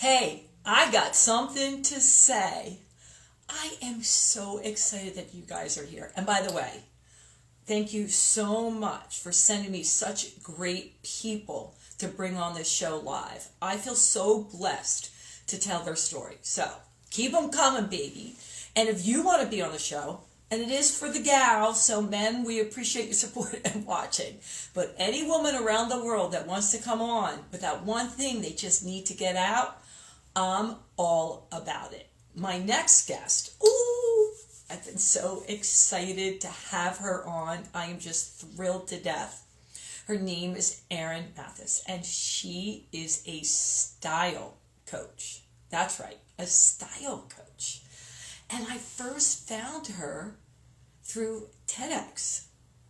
Hey, I got something to say. I am so excited that you guys are here. And by the way, thank you so much for sending me such great people to bring on this show live. I feel so blessed to tell their story. So keep them coming, baby. And if you want to be on the show, and it is for the gals, so men, we appreciate your support and watching. But any woman around the world that wants to come on with that one thing they just need to get out, I'm all about it. My next guest, I've been so excited to have her on. I am just thrilled to death. Her name is Erin Mathis, and she is a style coach. That's right, a style coach. And I first found her through Tedx.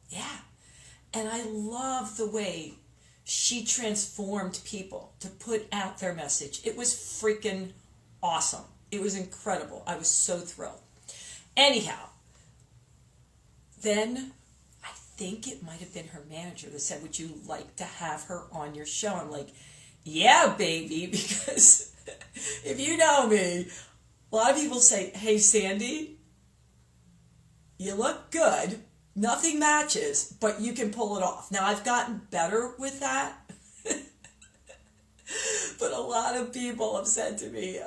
Yeah. And I love the way she transformed people to put out their message. It was freaking awesome. It was incredible. I was so thrilled. Anyhow, then I think it might have been her manager that said, would you like to have her on your show? I'm like, yeah, baby, because if you know me, a lot of people say, hey, Sandy, you look good. Nothing matches, but you can pull it off. Now, I've gotten better with that. But a lot of people have said to me,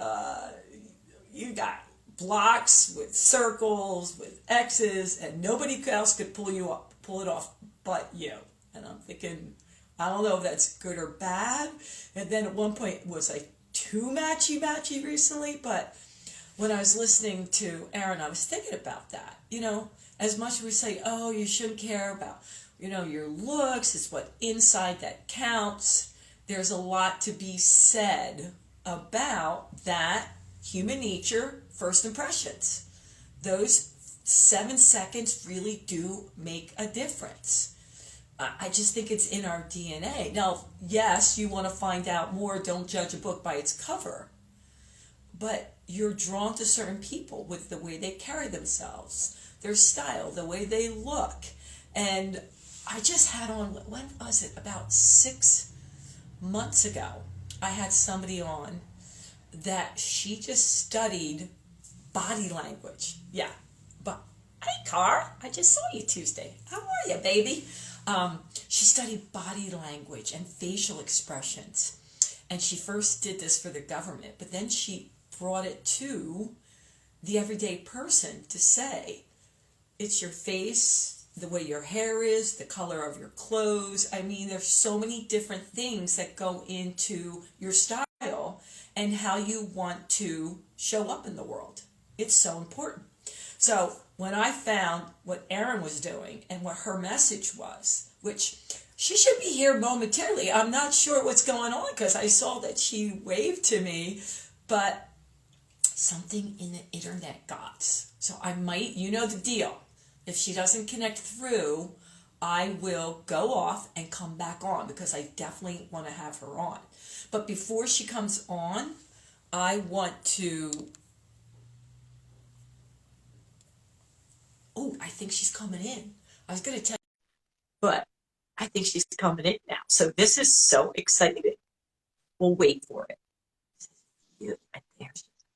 you got blocks with circles, with X's, and nobody else could pull it off but you. And I'm thinking, I don't know if that's good or bad. And then at one point it was like too matchy recently, but when I was listening to Erin, I was thinking about that. You know, as much as we say, oh, you shouldn't care about, your looks, it's what inside that counts. There's a lot to be said about that human nature, first impressions. Those 7 seconds really do make a difference. I just think it's in our DNA. Now, yes, you want to find out more. Don't judge a book by its cover. But you're drawn to certain people with the way they carry themselves, their style, the way they look. And I just had on, when was it? About 6 months ago, I had somebody on that she just studied body language. Yeah. But, hey, Car, I just saw you Tuesday. How are you, baby? She studied body language and facial expressions. And she first did this for the government, but then she brought it to the everyday person to say, it's your face, the way your hair is, the color of your clothes. I mean, there's so many different things that go into your style and how you want to show up in the world. It's so important. So when I found what Erin was doing and what her message was, which she should be here momentarily. I'm not sure what's going on because I saw that she waved to me, but something in the internet got. So I might, you know the deal. If she doesn't connect through, I will go off and come back on because I definitely want to have her on. But before she comes on, I want to... Oh, I think she's coming in. I was going to tell you, but I think she's coming in now. So this is so exciting. We'll wait for it.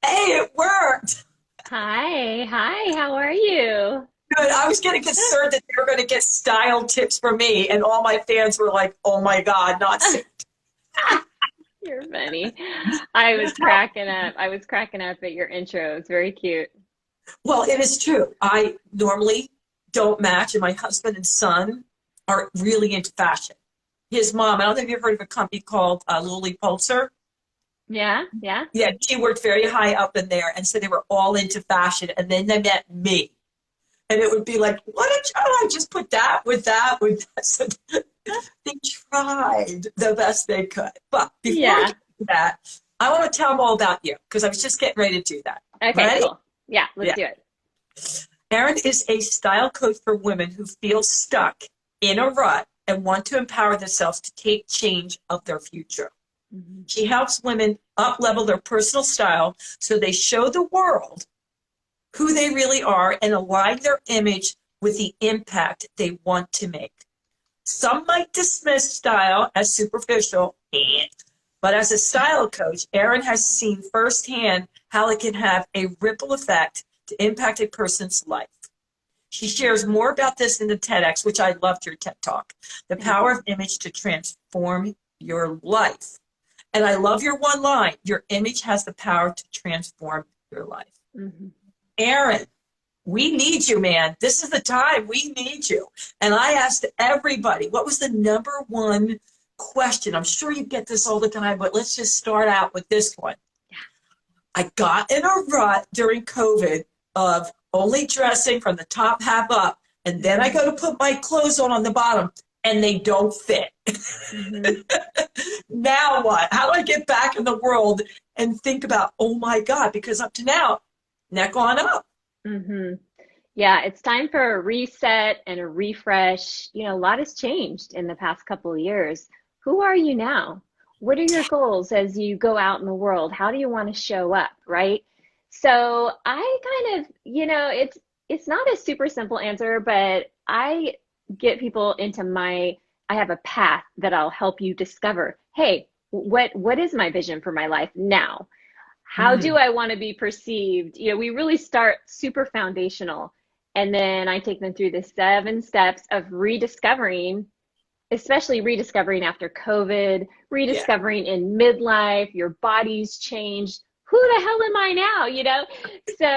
Hey, it worked. Hi, how are you? Good. I was getting concerned that they were going to get style tips from me, and all my fans were like, "Oh my God, not Sandy." You're funny. I was cracking up. I was cracking up at your intro. It's very cute. Well, it is true. I normally don't match, and my husband and son are really into fashion. His mom, I don't think you've heard of a company called Lily Pulitzer. Yeah, yeah. Yeah, she worked very high up in there, and so they were all into fashion, and then they met me. And it would be like, what did I just put that with that with that? So they tried the best they could. But before we Yeah. get to that, I want to tell them all about you because I was just getting ready to do that. Okay, Ready? cool. Yeah, let's Yeah. do it. Erin is a style coach for women who feel stuck in a rut and want to empower themselves to take change of their future. Mhm. She helps women up-level their personal style so they show the world who they really are and align their image with the impact they want to make. Some might dismiss style as superficial, But as a style coach, Erin has seen firsthand how it can have a ripple effect to impact a person's life. She shares more about this in the TEDx, which I loved your TED Talk, the power of image to transform your life. And I love your one line, your image has the power to transform your life. Erin, we need you, man. This is the time. We need you. And I asked everybody, what was the number one question? I'm sure you get this all the time, but let's just start out with this one. I got in a rut during COVID of only dressing from the top half up, and then I go to put my clothes on the bottom, and they don't fit. Now what? How do I get back in the world and think about, oh my God, because up to now, neck on up. Yeah, it's time for a reset and a refresh. You know, a lot has changed in the past couple of years. Who are you now? What are your goals as you go out in the world? How do you want to show up, right? So I kind of, you know, it's not a super simple answer, but I get people into I have a path that I'll help you discover. Hey, what is my vision for my life now? How do I want to be perceived? You know, we really start super foundational, and then I take them through the 7 steps of rediscovering, especially rediscovering after COVID, rediscovering in midlife, your body's changed. Who the hell am I now? You know? So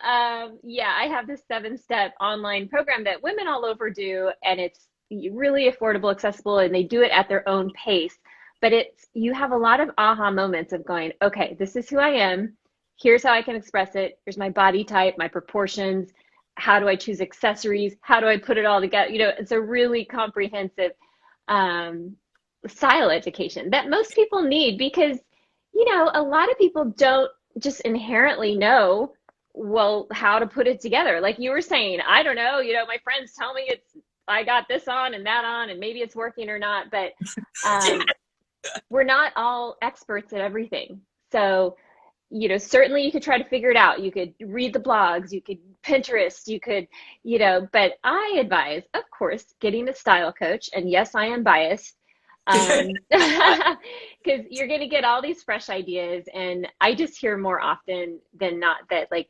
I have this 7-step online program that women all over do, and it's really affordable, accessible, and they do it at their own pace. But you have a lot of aha moments of going, okay, this is who I am. Here's how I can express it. Here's my body type, my proportions. How do I choose accessories? How do I put it all together? You know, it's a really comprehensive style education that most people need, because, you know, a lot of people don't just inherently know, well, how to put it together. Like you were saying, I don't know, you know, my friends tell me I got this on and that on, and maybe it's working or not, but we're not all experts at everything. So, you know, certainly you could try to figure it out. You could read the blogs, you could Pinterest, you could, you know, but I advise, of course, getting a style coach. And yes, I am biased, because you're going to get all these fresh ideas. And I just hear more often than not that, like,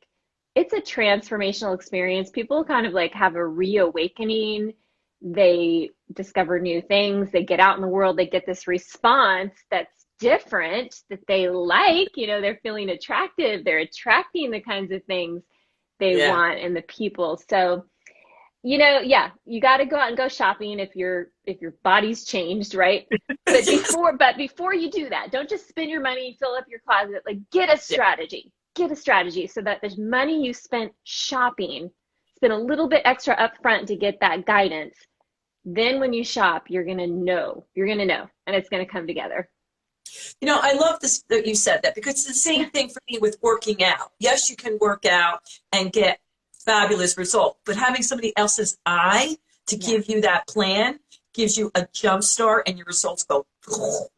it's a transformational experience. People kind of like have a reawakening. They discover new things. They get out in the world. They get this response that's different, that they like. You know, they're feeling attractive. They're attracting the kinds of things they want in the people. So, you know, you got to go out and go shopping if your body's changed, right? But before you do that, don't just spend your money, fill up your closet. Like, get a strategy. Get a strategy so that the money you spent shopping, spend a little bit extra upfront to get that guidance. Then when you shop, you're going to know, and it's going to come together. You know, I love this that you said that, because it's the same thing for me with working out. Yes, you can work out and get fabulous results, but having somebody else's eye to give you that plan gives you a jump start, and your results go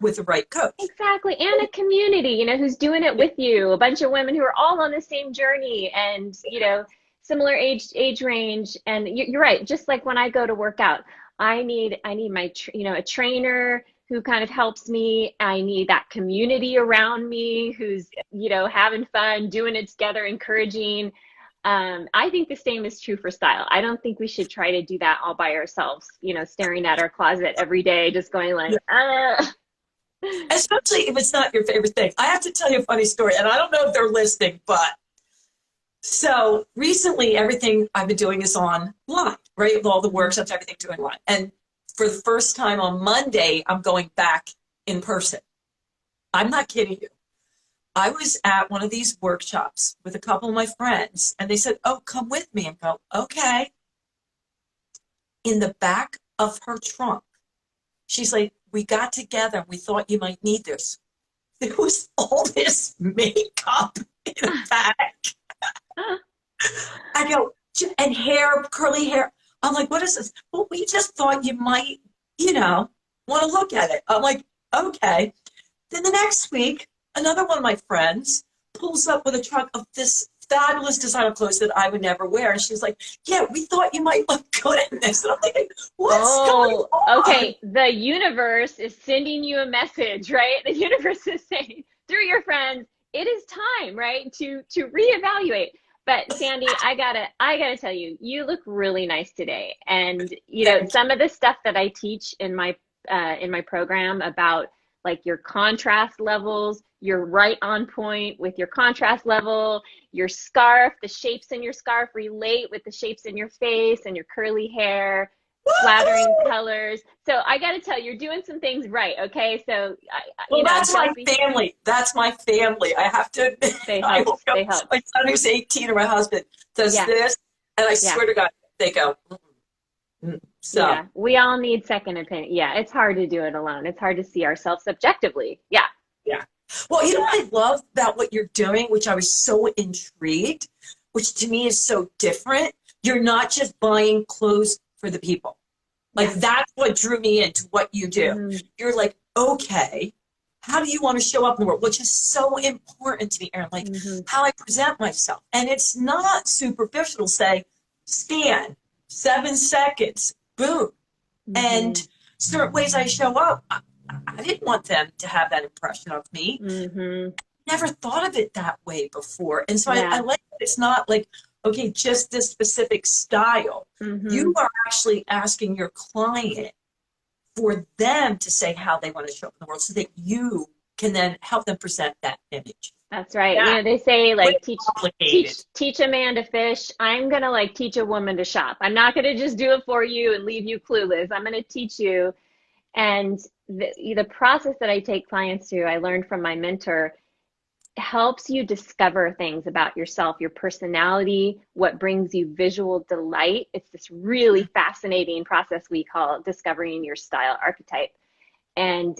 with the right coach. Exactly. And a community, you know, who's doing it with you, a bunch of women who are all on the same journey, and, you know, similar age range. And you're right. Just like when I go to work out, I need my, you know, a trainer who kind of helps me. I need that community around me who's, you know, having fun, doing it together, encouraging. I think the same is true for style. I don't think we should try to do that all by ourselves, you know, staring at our closet every day, just going like, Especially if it's not your favorite thing. I have to tell you a funny story, and I don't know if they're listening, but so recently everything I've been doing is online, right? With all the workshops, everything doing online. And for the first time on Monday, I'm going back in person. I'm not kidding you. I was at one of these workshops with a couple of my friends, and they said, oh, come with me. And go, okay. In the back of her trunk, she's like, we got together and we thought you might need this. There was all this makeup in the back. I go, and hair, curly hair. I'm like, what is this? Well, we just thought you might, you know, want to look at it. I'm like, okay. Then the next week, another one of my friends pulls up with a truck of this fabulous designer clothes that I would never wear. And she was like, yeah, we thought you might look good in this. And I'm thinking, what's going Oh, on? okay. The universe is sending you a message, right? The universe is saying through your friends, it is time, right, to reevaluate. But Sandy, I gotta tell you, you look really nice today. And Thank some of the stuff that I teach in my program about like your contrast levels, you're right on point with your contrast level, your scarf, the shapes in your scarf relate with the shapes in your face and your curly hair, flattering you. colors. So I got to tell you, you're doing some things right. Okay. So, Well, that's my Chelsea, family. That's my family. I have to admit, they I help. will go. They help. My son who's 18 or my husband does Yeah. this, and I Yeah. swear to God, they go, So, Yeah. We all need second opinion. Yeah. It's hard to do it alone. It's hard to see ourselves subjectively. Yeah. yeah. Well, you know what I love about what you're doing, which I was so intrigued, which to me is so different. You're not just buying clothes for the people. Like, Yeah. that's what drew me into what you do. Mm-hmm. You're like, okay, how do you want to show up in the world? Which is so important to me, Erin, like Mm-hmm. how I present myself. And it's not superficial, say, scan, 7 seconds, boom. Mm-hmm. And certain ways I show up, I didn't want them to have that impression of me. Mm-hmm. Never thought of it that way before. And so I Yeah. like that it's not like, okay, just this specific style. Mm-hmm. You are actually asking your client for them to say how they want to show up in the world so that you can then help them present that image. That's right. Yeah, They say way like complicated. teach a man to fish. I'm gonna like teach a woman to shop. I'm not gonna just do it for you and leave you clueless. I'm gonna teach you. And the process that I take clients through, I learned from my mentor, helps you discover things about yourself, your personality, what brings you visual delight. It's this really fascinating process we call discovering your style archetype. And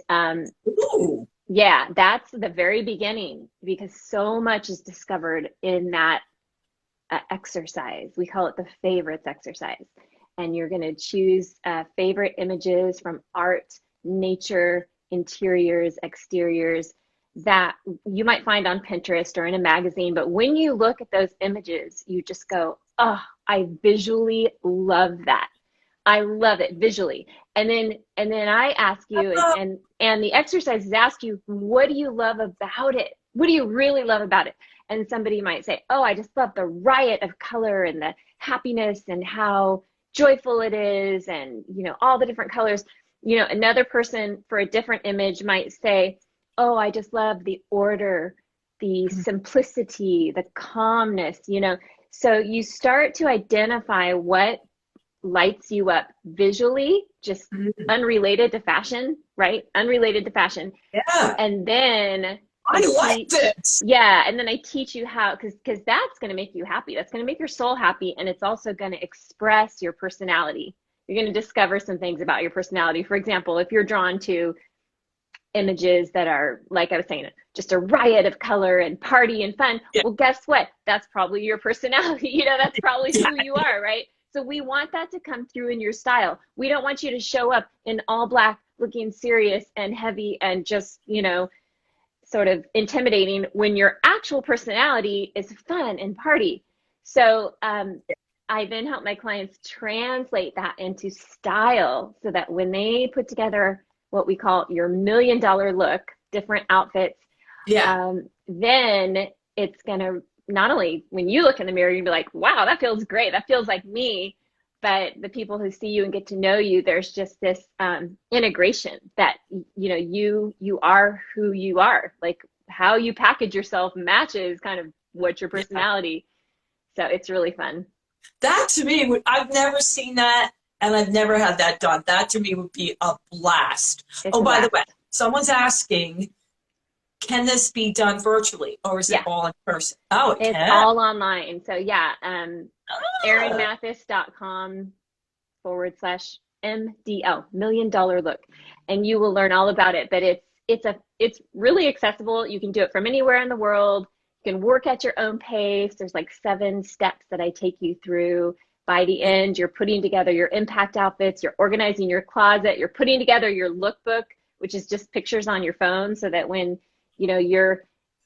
Ooh. yeah, that's the very beginning because so much is discovered in that exercise. We call it the favorites exercise. And you're going to choose favorite images from art, nature, interiors, exteriors that you might find on Pinterest or in a magazine. But when you look at those images, you just go, oh, I visually love that. I love it visually. And then I ask you, and the exercises ask you, what do you love about it? What do you really love about it? And somebody might say, oh, I just love the riot of color and the happiness and how joyful it is, and all the different colors. Another person for a different image might say, oh, I just love the order, the simplicity, the calmness. So you start to identify what lights you up visually, just unrelated to fashion, right? Unrelated to fashion. Yeah. And then I like this. yeah, and then I teach you how, because that's going to make you happy. That's going to make your soul happy, and it's also going to express your personality. You're going to discover some things about your personality. For example, if you're drawn to images that are, like I was saying, just a riot of color and party and fun, Yeah. well, guess what? That's probably your personality. That's probably who you are, right? So we want that to come through in your style. We don't want you to show up in all black, looking serious and heavy and just, sort of intimidating when your actual personality is fun and party. So I then help my clients translate that into style so that when they put together what we call your $1 million look, different outfits, then it's going to, not only when you look in the mirror, you'll be like, wow, that feels great. That feels like me. But the people who see you and get to know you, there's just this integration that, you are who you are. Like how you package yourself matches kind of what your personality. So it's really fun. That to me, I've never seen that, and I've never had that done. That to me would be a blast. It's By the blast. way, someone's asking, can this be done virtually, or is it all in person? Oh, it It's can. all online. So yeah, Ah. erinmathis.com/MDL, $1 million look. And you will learn all about it. But it's really accessible. You can do it from anywhere in the world. You can work at your own pace. There's like 7 steps that I take you through. By the end, you're putting together your impact outfits, you're organizing your closet, you're putting together your lookbook, which is just pictures on your phone, so that when you're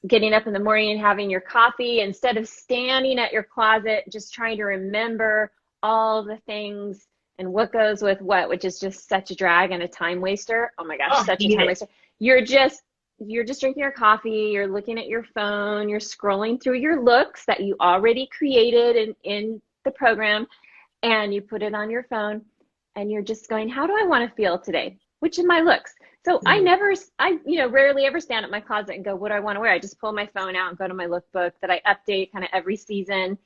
getting up in the morning and having your coffee, instead of standing at your closet, just trying to remember all the things and what goes with what, which is just such a drag and a time waster. Oh my gosh, Oh, such a hate time it. waster. You're just drinking your coffee, you're looking at your phone, you're scrolling through your looks that you already created in the program, and you put it on your phone, and you're just going, how do I want to feel today? Which of my looks? So Mm. I rarely ever stand at my closet and go, what do I want to wear? I just pull my phone out and go to my lookbook that I update kind of every season.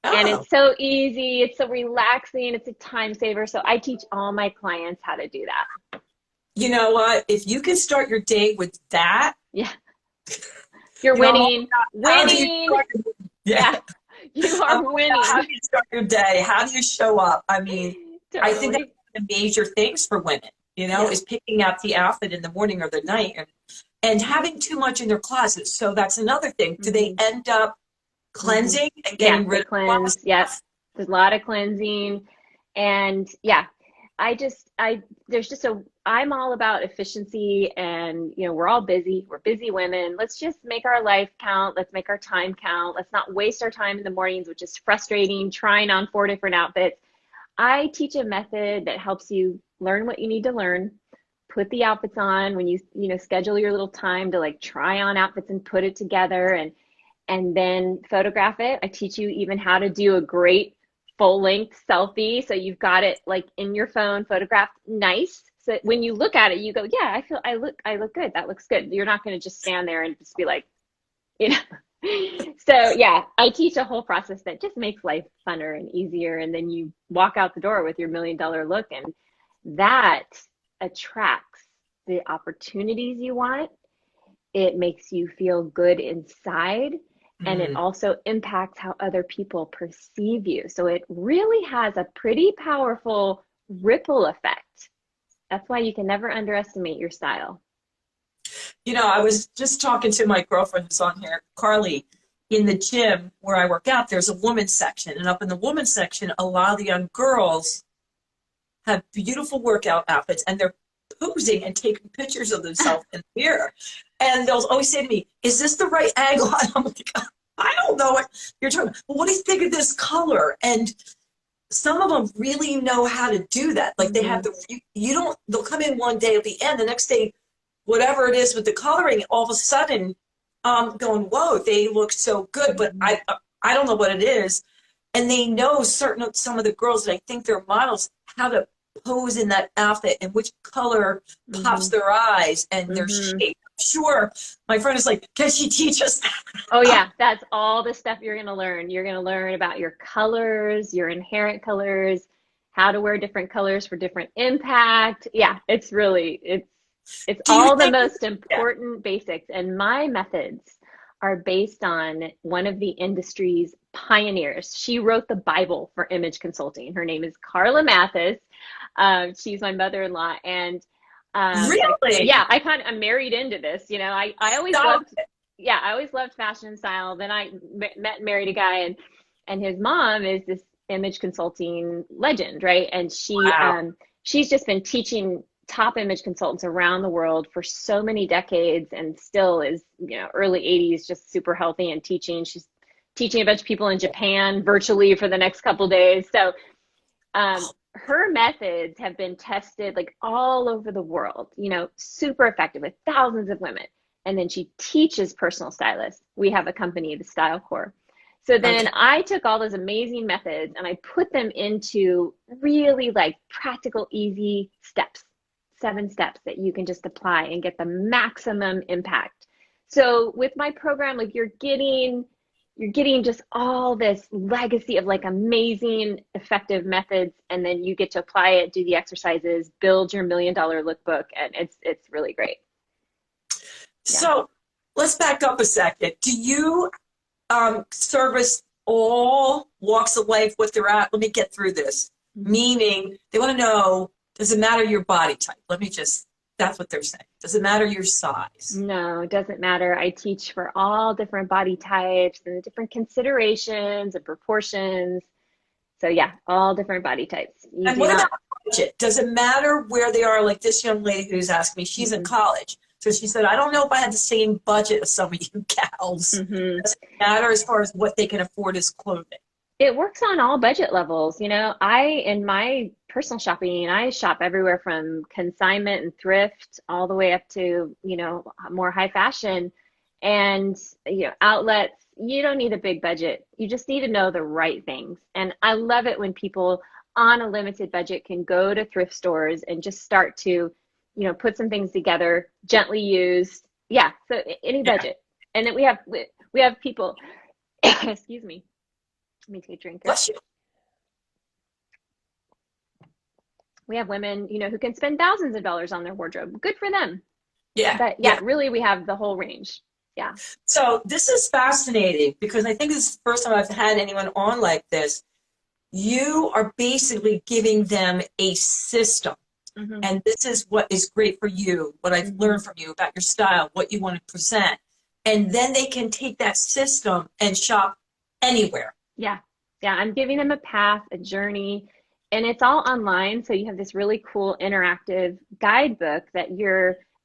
And Oh, it's so easy. It's so relaxing. It's a time saver. So I teach all my clients how to do that. you know what? If you can start your day with that, Yeah. You're you know, winning. how do you Winning. start yeah. Yeah. You I'm are all about how winning. do you start your day? How do you show up? I mean, I think that's Totally. one of the major things for women, Yeah. is picking out the outfit in the morning or the night and having too much in their closet. So that's another thing. Do they Hmm. end up Hmm. cleansing and Yeah, getting they rid of a lot of cleanse. Yep. stuff? There's a lot of cleansing. And yeah, there's just I'm all about efficiency, and, we're all busy. We're busy women. Let's just make our life count. Let's make our time count. Let's not waste our time in the mornings, which is frustrating, trying on 4 different outfits. I teach a method that helps you learn what you need to learn, put the outfits on when schedule your little time to like try on outfits and put it together, and then photograph it. I teach you even how to do a great full length selfie. So you've got it like in your phone, photographed nice. So when you look at it, you go, yeah, I look good. That looks good. You're not going to just stand there and just be like, you know. So yeah, I teach a whole process that just makes life funner and easier. And then you walk out the door with your $1 million look, and that attracts the opportunities you want. It makes you feel good inside, and it Mm. also impacts how other people perceive you. So it really has a pretty powerful ripple effect. That's why you can never underestimate your style. I was just talking to my girlfriend who's on here, Carly. In the gym where I work out, there's a women's section. And up in the women's section, a lot of the young girls have beautiful workout outfits, and they're posing and taking pictures of themselves in the mirror. And they'll always say to me, is this the right angle? And I'm like, I don't know what you're talking about. Well, what do you think of this color? And some of them really know how to do that. Like they have Mm-hmm. they'll come in one day at the end, the next day, whatever it is with the coloring, all of a sudden, going, whoa, they look so good. But Mm-hmm. I don't know what it is. And they know some of the girls that I think they're models, how to pose in that outfit and which color pops Mm-hmm. their eyes and their Mm-hmm. shape. Sure, my friend is like, can she teach us Oh that? yeah, that's all the stuff you're going to learn. You're going to learn about your colors, your inherent colors, how to wear different colors for different impact. Yeah, it's Do you all the think, most yeah, important basics. And my methods are based on one of the industry's pioneers. She wrote the Bible for image consulting. Her name is Carla Mathis. She's my mother-in-law, and really? I'm married into this. I always Stop loved, it. yeah, I always loved fashion and style. Then I met and married a guy, and his mom is this image consulting legend, right? And Wow. she's just been teaching top image consultants around the world for so many decades, and still is, early 80s, just super healthy and teaching. She's teaching a bunch of people in Japan virtually for the next couple days. So her methods have been tested like all over the world, super effective with thousands of women. And then she teaches personal stylists. We have a company, the Style Core. So then Okay. I took all those amazing methods and I put them into really like practical, easy steps, 7 steps that you can just apply and get the maximum impact. So with my program, like you're getting just all this legacy of like amazing, effective methods, and then you get to apply it, do the exercises, build your $1 million lookbook, and it's really great. Yeah. So let's back up a second. Do you service all walks of life, what they're at? Let me get through this. Mhm. Meaning, they want to know, does it matter your body type? That's what they're saying. Does it matter your size? No, it doesn't matter. I teach for all different body types and different considerations and proportions. So yeah, all different body types. You And do what about not. budget? Does it matter where they are? Like this young lady who's asking me, she's in Mhm. college. So she said, I don't know if I had the same budget as some of you gals. Hmm. Doesn't matter as far as what they can afford as clothing. It works on all budget levels. In my personal shopping, I shop everywhere from consignment and thrift all the way up to, more high fashion and, outlets. You don't need a big budget. You just need to know the right things. And I love it when people on a limited budget can go to thrift stores and just start to, put some things together, gently used. Yeah, so any Yeah. budget. And then we have people, excuse me. Let me take a drink here. Bless you. We have women, who can spend thousands of dollars on their wardrobe. Good for them. Yeah. But yeah, really, we have the whole range. Yeah. So this is fascinating because I think this is the first time I've had anyone on like this. You are basically giving them a system. Mm-hmm. And this is what is great for you, what I've learned from you about your style, what you want to present. And then they can take that system and shop anywhere. Yeah. Yeah. I'm giving them a path, a journey, and it's all online. So you have this really cool interactive guidebook that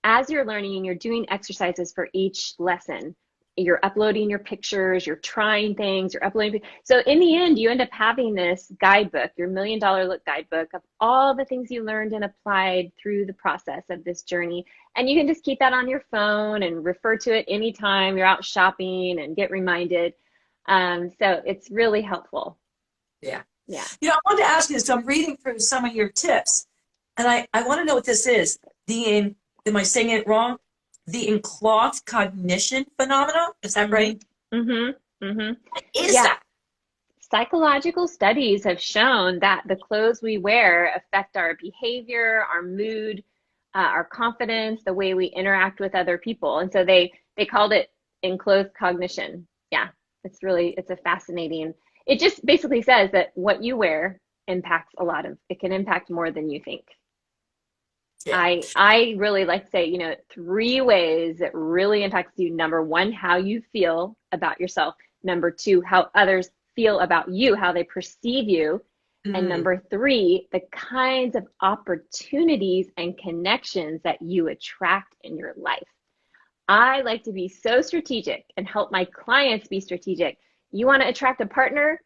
as you're learning and you're doing exercises for each lesson, you're uploading your pictures, you're trying things, you're uploading. So in the end, you end up having this guidebook, your $1 Million Look guidebook of all the things you learned and applied through the process of this journey. And you can just keep that on your phone and refer to it anytime you're out shopping and get reminded. So it's really helpful. Yeah. Yeah. I wanted to ask you this. I'm reading through some of your tips, and I want to know what this is. Am I saying it wrong? The enclothed cognition phenomena. Is that right? Mm-hmm. Mm-hmm. What is that? Psychological studies have shown that the clothes we wear affect our behavior, our mood, our confidence, the way we interact with other people. And so they called it enclothed cognition. Yeah, it's a fascinating, it just basically says that what you wear it can impact more than you think. Yeah. I really like to say, 3 ways that really impacts you. Number 1, how you feel about yourself. Number 2, how others feel about you, how they perceive you. And number 3, the kinds of opportunities and connections that you attract in your life. I like to be so strategic and help my clients be strategic. You want to attract a partner?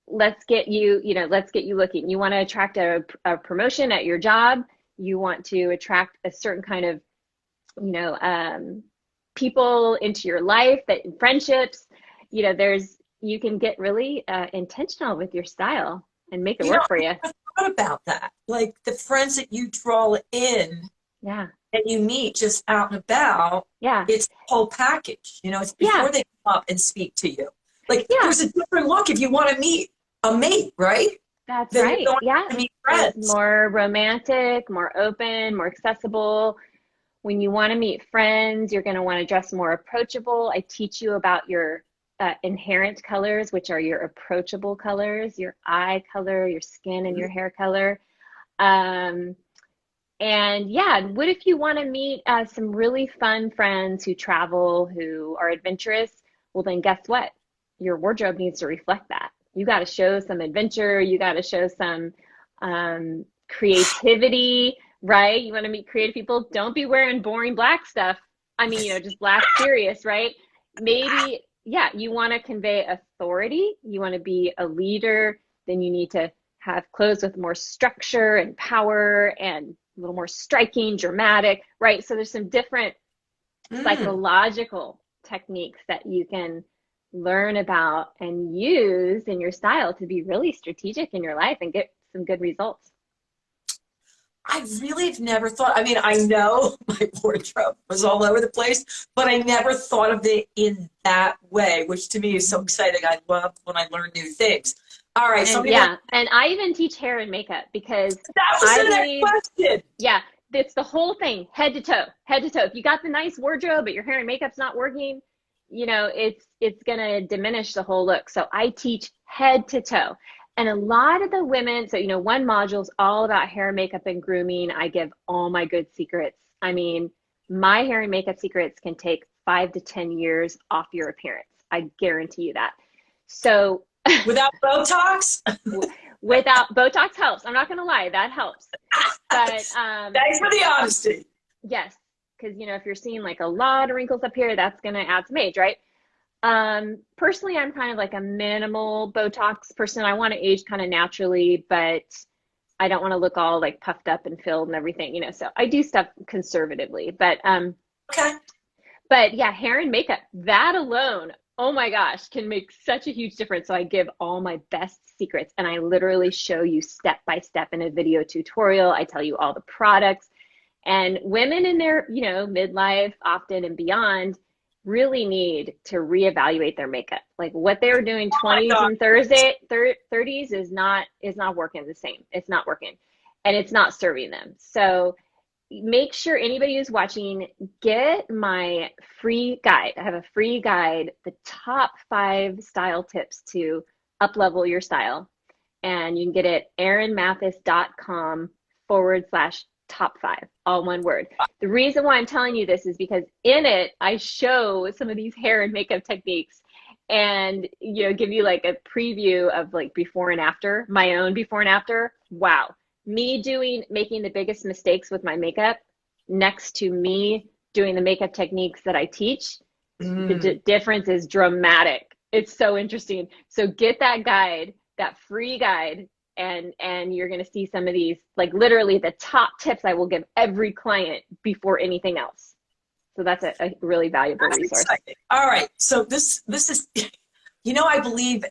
Let's get you looking. You want to attract a promotion at your job? You want to attract a certain kind of, people into your life, friendships, you can get really intentional with your style and make it work for you. I thought about that. Like the friends that you draw in, yeah, and you meet just out and about. Yeah, it's the whole package. It's before they come up and speak to you. Like there's a different look if you want to meet a mate, right? That's then right. Yeah, it's more romantic, more open, more accessible. When you want to meet friends, you're going to want to dress more approachable. I teach you about your inherent colors, which are your approachable colors, your eye color, your skin, and your hair color. And what if you want to meet some really fun friends who travel, who are adventurous? Well, then guess what? Your wardrobe needs to reflect that. You got to show some adventure. You got to show some creativity, right? You want to meet creative people. Don't be wearing boring black stuff. I mean, just black serious, right? Maybe, you want to convey authority. You want to be a leader. Then you need to have clothes with more structure and power and a little more striking, dramatic, right? So there's some different psychological techniques that you can learn about and use in your style to be really strategic in your life and get some good results. I really have never thought, I mean, I know my wardrobe was all over the place, but I never thought of it in that way, which to me is so exciting. I love when I learn new things. All right. And I even teach hair and makeup because that was the next question. Yeah, it's the whole thing, head to toe. If you got the nice wardrobe, but your hair and makeup's not working, it's going to diminish the whole look. So I teach head to toe. And a lot of the women, so, one module is all about hair, makeup, and grooming. I give all my good secrets. I mean, my hair and makeup secrets can take 5 to 10 years off your appearance. I guarantee you that. So without Botox? Without Botox helps. I'm not going to lie, that helps. But thanks for the honesty. Yes. because, you know, if you're seeing like a lot of wrinkles up here, that's going to add some age, right? Personally, I'm kind of like a minimal Botox person. I want to age kind of naturally, but I don't want to look all like puffed up and filled and everything, you know, so I do stuff conservatively, Okay. but yeah, hair and makeup, that alone, oh my gosh, can make such a huge difference. So I give all my best secrets and I literally show you step by step in a video tutorial. I tell you all the products, and women in their, you know, midlife often and beyond really need to reevaluate their makeup. Like what they were doing Oh my 20s God. and 30s is not working the same. It's not working and it's not serving them. So make sure anybody who's watching get my free guide. I have a free guide, the top 5 style tips to up level your style. And you can get it erinmathis.com/top 5, all one word. The reason why I'm telling you this is because in it, I show some of these hair and makeup techniques and, you know, give you like a preview of like before and after, my own before and after. Wow. Me making the biggest mistakes with my makeup next to me doing the makeup techniques that I teach, the difference is dramatic. It's so interesting. So get that guide, that free guide, and you're going to see some of these, like literally the top tips I will give every client before anything else. So that's a really valuable resource. Exciting. All right. So this is, you know, I believe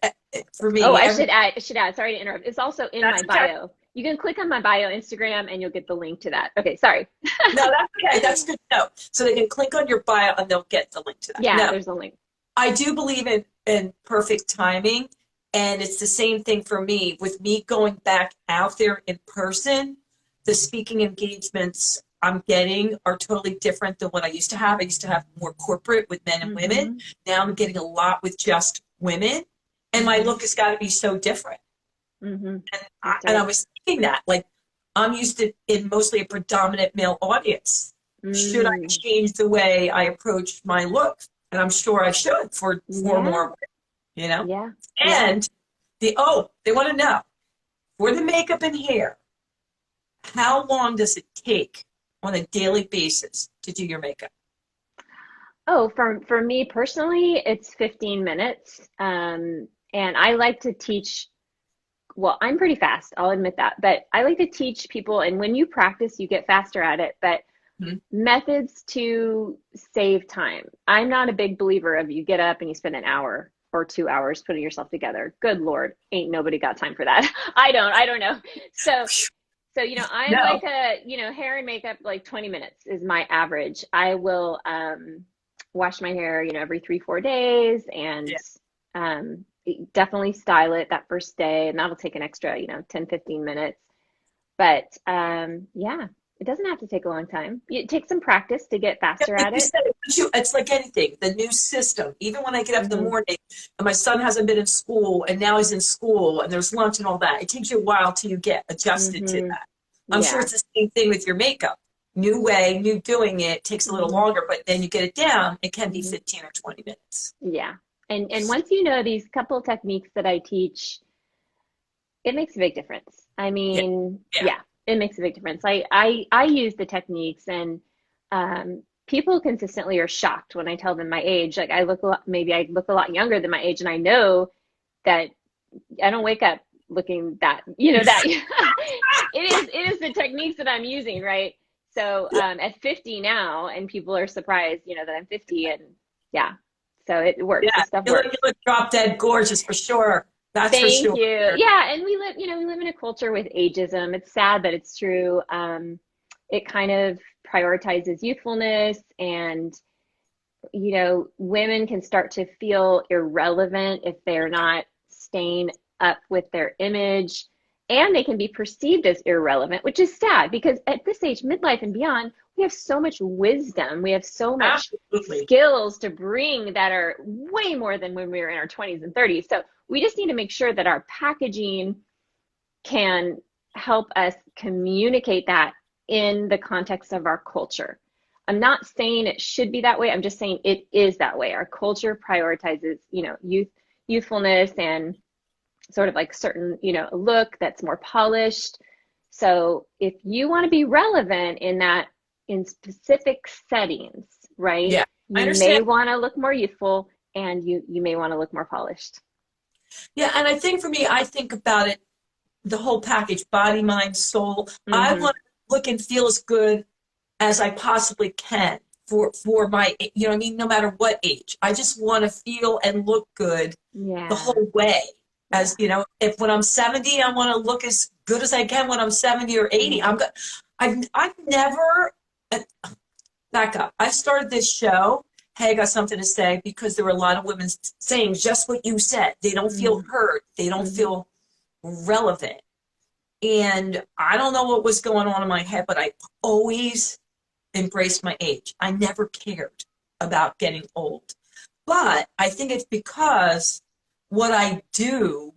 for me. Oh, I should add. Sorry to interrupt. It's also in my bio. Okay. You can click on my bio Instagram and you'll get the link to that. Okay, sorry. No, that's okay. That's good to know. So they can click on your bio and they'll get the link to that. Yeah, no, there's a link. I do believe in perfect timing. And it's the same thing for me. With me going back out there in person, the speaking engagements I'm getting are totally different than what I used to have. I used to have more corporate with men and women. Now I'm getting a lot with just women. And my look has got to be so different. And I was thinking that, like, I'm used to in mostly a predominant male audience. Should I change the way I approach my look? And I'm sure I should for more women, you know? Yeah. And they want to know, for the makeup and hair, how long does it take on a daily basis to do your makeup? Oh, for me personally, it's 15 minutes. And I like to teach, well, I'm pretty fast, I'll admit that, but I like to teach people, and when you practice, you get faster at it, but methods to save time. I'm not a big believer of you get up and you spend an hour or 2 hours putting yourself together. Good Lord, ain't nobody got time for that. I don't know. So, you know, I like hair and makeup, like 20 minutes is my average. I will wash my hair, you know, every 3-4 days and definitely style it that first day. And that'll take an extra, you know, 10-15 minutes. But yeah, it doesn't have to take a long time. It takes some practice to get faster at it. It's like anything, the new system. Even when I get up in the morning and my son hasn't been in school and now he's in school and there's lunch and all that, it takes you a while till you get adjusted to that. I'm sure it's the same thing with your makeup. New way, new doing it takes a little longer, but then you get it down, it can be 15 or 20 minutes. Yeah. And once you know these couple techniques that I teach, it makes a big difference. I mean, it makes a big difference. I use the techniques, and people consistently are shocked when I tell them my age. Like I look a lot younger than my age, and I know that I don't wake up looking that, you know, that it is the techniques that I'm using, right? So at 50 now, and people are surprised, you know, that I'm 50, and so it works. Yeah, the stuff works. You look drop dead gorgeous for sure. That's for sure. Thank you. Yeah, and we live in a culture with ageism. It's sad, but it's true. It kind of prioritizes youthfulness, and you know, women can start to feel irrelevant if they're not staying up with their image, and they can be perceived as irrelevant, which is sad because at this age, midlife and beyond, we have so much wisdom. We have so much skills to bring that are way more than when we were in our 20s and 30s. So we just need to make sure that our packaging can help us communicate that in the context of our culture. I'm not saying it should be that way. I'm just saying it is that way. Our culture prioritizes, you know, youthfulness and sort of like certain, you know, look that's more polished. So if you want to be relevant in that in specific settings, right? Yeah, I You may understand. want to look more youthful, and you may want to look more polished. Yeah, and I think for me, I think about it the whole package, body, mind, soul. I Hmm. want to look and feel as good as I possibly can for my, you know what I mean, no matter what age. I just want to feel and look good the Yeah. whole way. Yeah. As you know, if when I'm 70, I want to look as good as I can when I'm 70 or 80. Yeah. I've never back up. I started this show. Hey, I got something to say because there were a lot of women saying just what you said. They don't feel Mm-hmm. heard. They don't Mm-hmm. feel relevant. And I don't know what was going on in my head, but I always embraced my age. I never cared about getting old. But I think it's because what I do,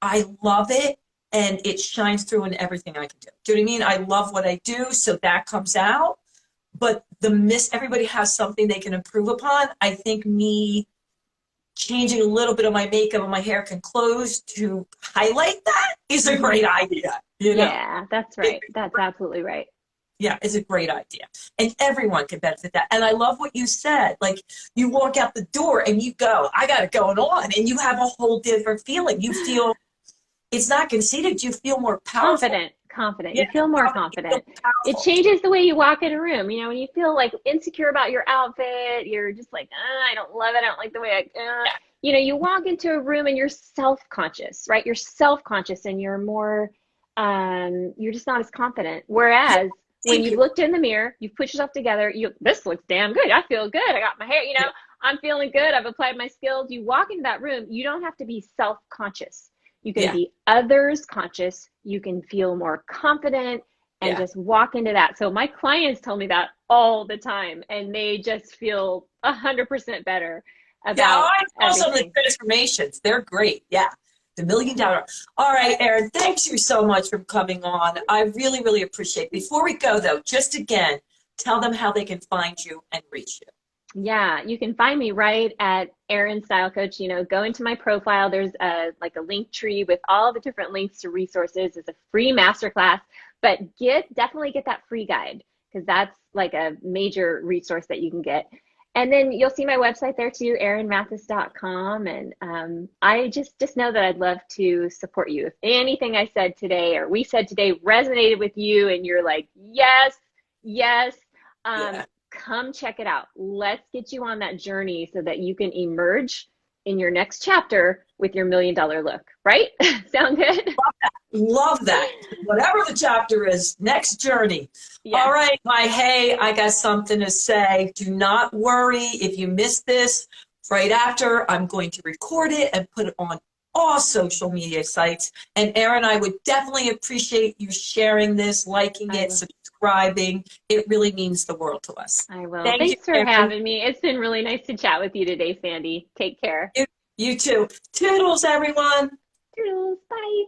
I love it and it shines through in everything I can do. Do you know what I mean? I love what I do, so that comes out. But everybody has something they can improve upon. I think me changing a little bit of my makeup and my hair and clothes to highlight that is a Mm-hmm. great idea, you know? Yeah, that's right. That's absolutely right. Yeah, it's a great idea. And everyone can benefit that. And I love what you said. Like you walk out the door and you go, I got it going on. And you have a whole different feeling. You feel it's not conceited, you feel more powerful. Confident. Yeah, You feel more you feel confident. It powerful. changes the way you walk in a room. You know, when you feel like insecure about your outfit, you're just like, I don't love it. I don't like the way Yeah, you know, you walk into a room and you're self-conscious, right? You're self-conscious and you're more, you're just not as confident. yeah. Whereas when See you've people. looked in the mirror, you've put yourself together, this looks damn good. I feel good. I got my hair, you know, Yeah, I'm feeling good. I've applied my skills. You walk into that room, you don't have to be self-conscious. You can yeah, be others conscious. You can feel more confident and yeah. just walk into that. So my clients tell me that all the time, and they just feel 100% better Yeah, oh, about I saw some of the everything. transformations. They're great. Yeah. The $1 million. All right, Erin, thanks you so much for coming on. I really, really appreciate it. Before we go, though, just again, tell them how they can find you and reach you. Yeah, you can find me right at Erin Style Coach. You know, go into my profile. There's a like a link tree with all the different links to resources. It's a free masterclass, but definitely get that free guide because that's like a major resource that you can get. And then you'll see my website there too, erinmathis.com. And I just know that I'd love to support you. If anything I said today or we said today resonated with you and you're like, yes, yes, um, Yeah. come check it out. Let's get you on that journey so that you can emerge in your next chapter with your $1 million look, right? Sound good? Love that. Whatever the chapter is, next journey. All Yeah. right, my hey, I got something to say. Do not worry if you missed this. Right after, I'm going to record it and put it on all social media sites. And Erin, I would definitely appreciate you sharing this, liking I it, will. subscribing. It really means the world to us. I will. Thank you, Thanks for Erin. having me. It's been really nice to chat with you today, Sandy. Take care. You too. Toodles, everyone. Toodles. Bye.